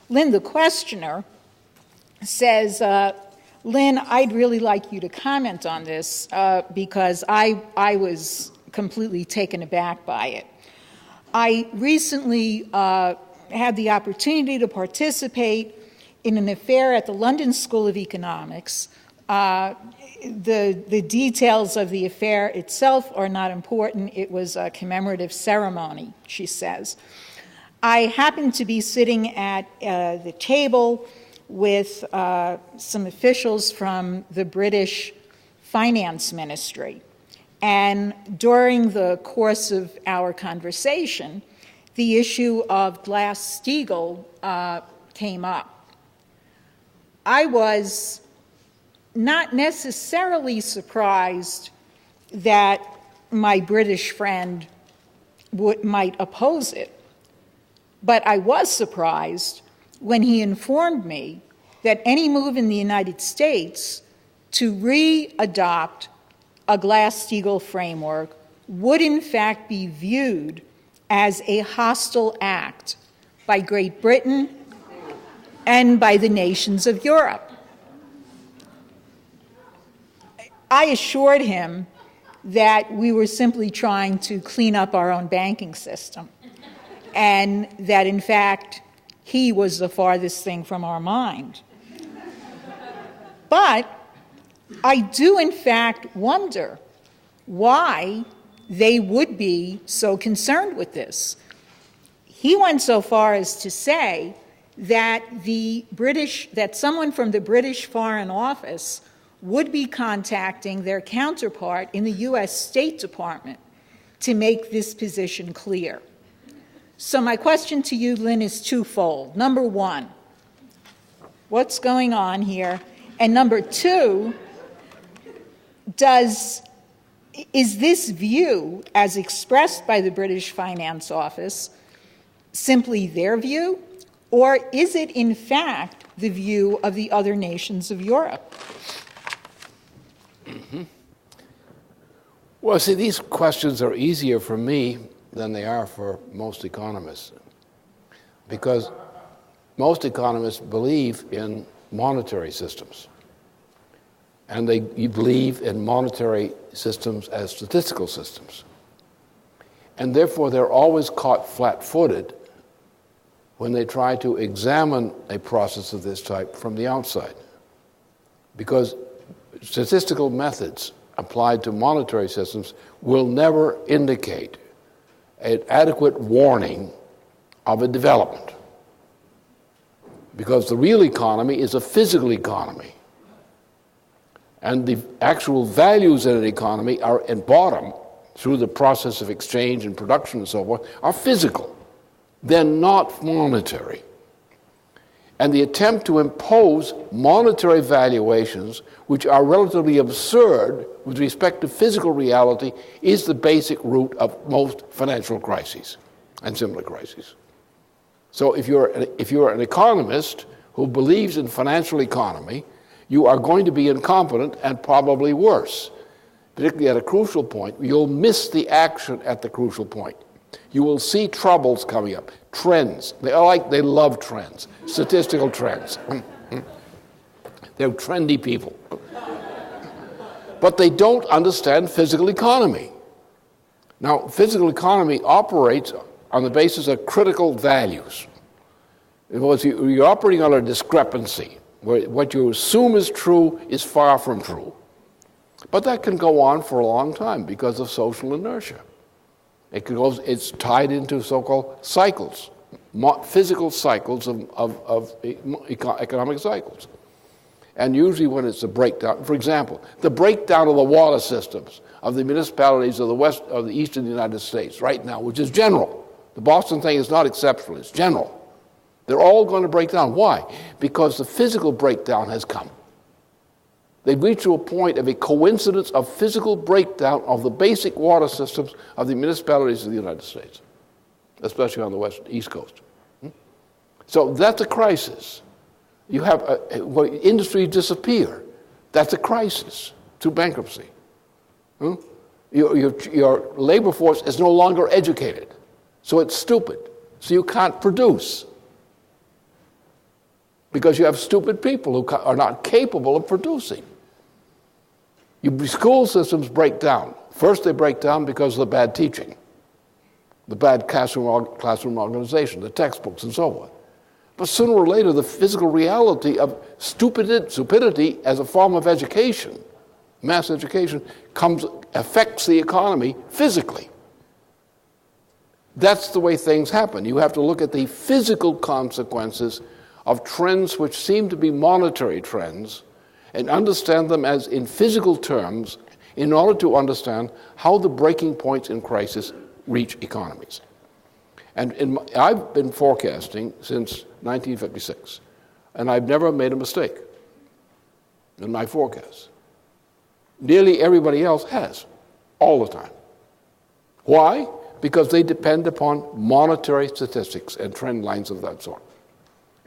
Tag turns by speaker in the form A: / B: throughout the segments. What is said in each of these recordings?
A: Lynn, the questioner, says, Lynn, I'd really like you to comment on this because I was completely taken aback by it. I recently had the opportunity to participate in an affair at the London School of Economics. The details of the affair itself are not important. It was a commemorative ceremony, she says. I happened to be sitting at the table with some officials from the British Finance Ministry. And during the course of our conversation, the issue of Glass-Steagall came up. I was not necessarily surprised that my British friend might oppose it, but I was surprised when he informed me that any move in the United States to re-adopt a Glass-Steagall framework would in fact be viewed as a hostile act by Great Britain and by the nations of Europe. I assured him that we were simply trying to clean up our own banking system, and that in fact he was the farthest thing from our mind. But I do in fact wonder why they would be so concerned with this. He went so far as to say that someone from the British Foreign Office would be contacting their counterpart in the U.S. State Department to make this position clear. So my question to you, Lynn, is twofold. Number one, what's going on here? And number two, is this view, as expressed by the British Finance Office, simply their view, or is it in fact the view of the other nations of Europe?
B: Mm-hmm. Well, see, these questions are easier for me than they are for most economists, because most economists believe in monetary systems, and they believe in monetary systems as statistical systems, and therefore they're always caught flat-footed when they try to examine a process of this type from the outside, because statistical methods applied to monetary systems will never indicate an adequate warning of a development, because the real economy is a physical economy, and the actual values in an economy are at bottom, through the process of exchange and production and so forth, are physical. They're not monetary. And the attempt to impose monetary valuations, which are relatively absurd with respect to physical reality, is the basic root of most financial crises and similar crises. So if you're an economist who believes in financial economy, you are going to be incompetent and probably worse. Particularly at a crucial point, you'll miss the action at the crucial point. You will see troubles coming up, trends. They love trends, statistical trends. They're trendy people. But they don't understand physical economy. Now, physical economy operates on the basis of critical values. In other words, you're operating on a discrepancy, where what you assume is true is far from true. But that can go on for a long time because of social inertia. It's tied into so-called cycles, physical cycles of economic cycles. And usually when it's a breakdown, for example, the breakdown of the water systems of the municipalities of the eastern United States right now, which is general. The Boston thing is not exceptional, it's general. They're all going to break down. Why? Because the physical breakdown has come. They've reached to a point of a coincidence of physical breakdown of the basic water systems of the municipalities of the United States, especially on the East Coast. So that's a crisis. You have industries disappear. That's a crisis through bankruptcy. Your labor force is no longer educated, so it's stupid. So you can't produce. because you have stupid people who are not capable of producing. School systems break down. First, they break down because of the bad teaching, the bad classroom organization, the textbooks, and so on. But sooner or later, the physical reality of stupidity as a form of education, mass education, affects the economy physically. That's the way things happen. You have to look at the physical consequences of trends which seem to be monetary trends and understand them as in physical terms in order to how the breaking points in crisis reach economies. And I've been forecasting since 1956, and I've never made a mistake in my forecasts. Nearly everybody else has, all the time. Why? Because they depend upon monetary statistics and trend lines of that sort.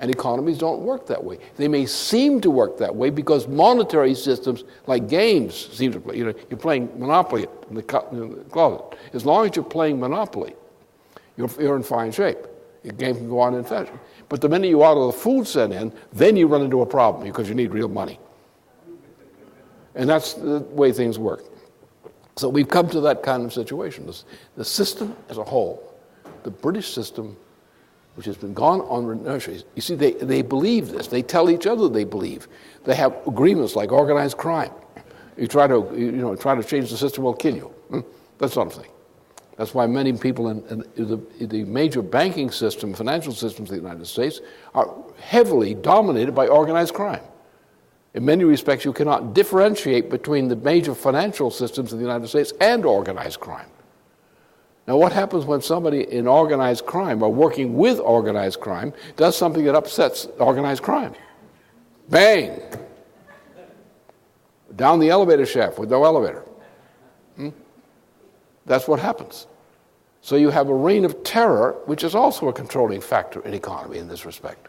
B: And economies don't work that way. They may seem to work that way because monetary systems, like games, seem to play. You're playing Monopoly in the closet. As long as you're playing Monopoly, you're in fine shape. Your game can go on in fashion. But the minute you order the food sent in, then you run into a problem because you need real money. And that's the way things work. So we've come to that kind of situation. The system as a whole, the British system, which has been gone on inertia. You see, they believe this. They tell each other they believe. They have agreements like organized crime. You try to change the system, will kill you. That sort of thing. That's why many people in the major banking system, financial systems of the United States are heavily dominated by organized crime. In many respects, you cannot differentiate between the major financial systems of the United States and organized crime. Now, what happens when somebody in organized crime or working with organized crime does something that upsets organized crime? Bang! Down the elevator shaft with no elevator. That's what happens. So you have a reign of terror, which is also a controlling factor in economy in this respect.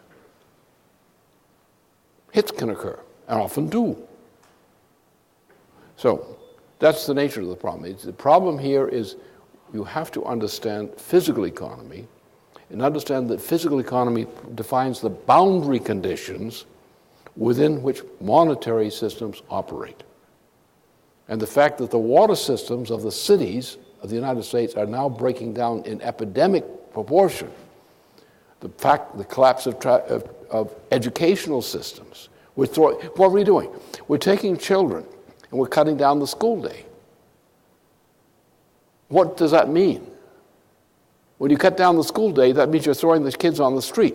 B: Hits can occur, and often do. So that's the nature of the problem. The problem here is you have to understand physical economy and understand that physical economy defines the boundary conditions within which monetary systems operate. And the fact that the water systems of the cities of the United States are now breaking down in epidemic proportion, the collapse of educational systems. What are we doing? We're taking children and we're cutting down the school day. What does that mean? When you cut down the school day, that means you're throwing the kids on the street.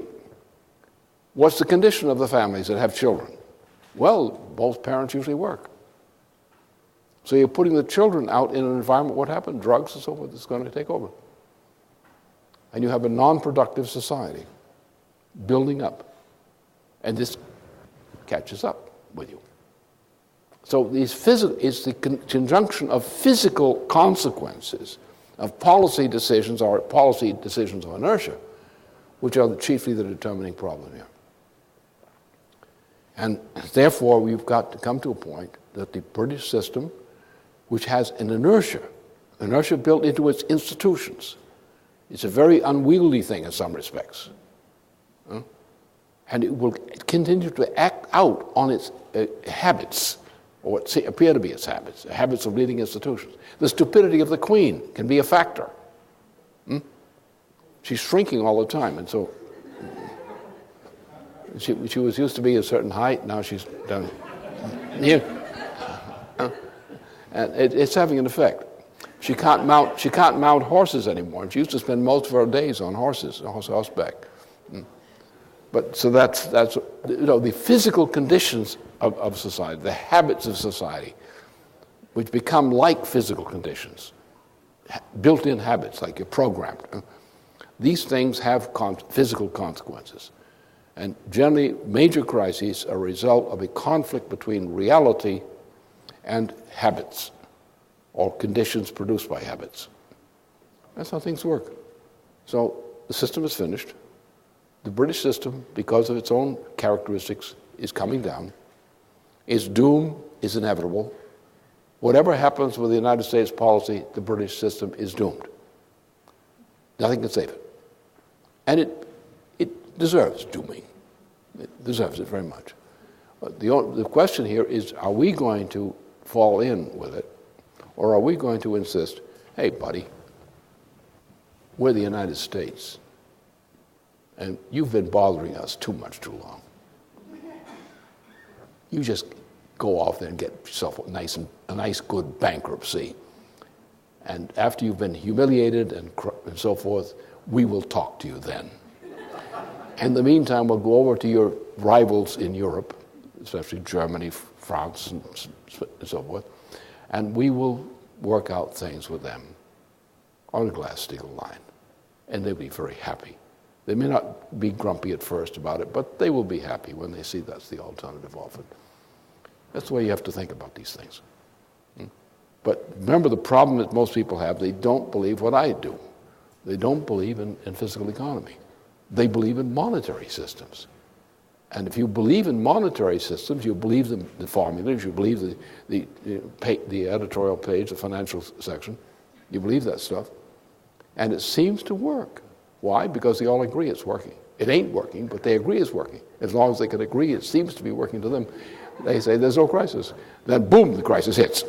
B: What's the condition of the families that have children? Well, both parents usually work. So you're putting the children out in an environment, what happened? Drugs and so forth is going to take over. And you have a non-productive society building up. And this catches up with you. So it's the conjunction of physical consequences of policy decisions or policy decisions of inertia, which are chiefly the determining problem here. And therefore, we've got to come to a point that the British system, which has an inertia built into its institutions, it's a very unwieldy thing in some respects. And it will continue to act out on its habits, or what appear to be its habits of leading institutions. The stupidity of the Queen can be a factor. She's shrinking all the time, and so she was used to be a certain height, now she's down here. And it's having an effect. She can't mount horses anymore. She used to spend most of her days on horseback. But so that's the physical conditions of society, the habits of society, which become like physical conditions, built-in habits, like you're programmed. These things have physical consequences. And generally, major crises are a result of a conflict between reality and habits, or conditions produced by habits. That's how things work. So the system is finished. The British system, because of its own characteristics, is coming down. Its doom is inevitable. Whatever happens with the United States policy, the British system is doomed. Nothing can save it. And it deserves dooming. It deserves it very much. The question here is, are we going to fall in with it, or are we going to insist, hey, buddy, we're the United States, and you've been bothering us too much too long. You just go off there and get yourself a nice good bankruptcy. And after you've been humiliated and so forth, we will talk to you then. In the meantime, we'll go over to your rivals in Europe, especially Germany, France, and so forth, and we will work out things with them on a Glass-Steagall line. And they'll be very happy. They may not be grumpy at first about it, but they will be happy when they see that's the alternative offered. That's the way you have to think about these things. But remember, the problem that most people have, they don't believe what I do. They don't believe in physical economy. They believe in monetary systems. And if you believe in monetary systems, you believe the formulas, you believe the editorial page, the financial section, you believe that stuff. And it seems to work. Why? Because they all agree it's working. It ain't working, but they agree it's working. As long as they can agree it seems to be working to them, they say there's no crisis. Then boom, the crisis hits.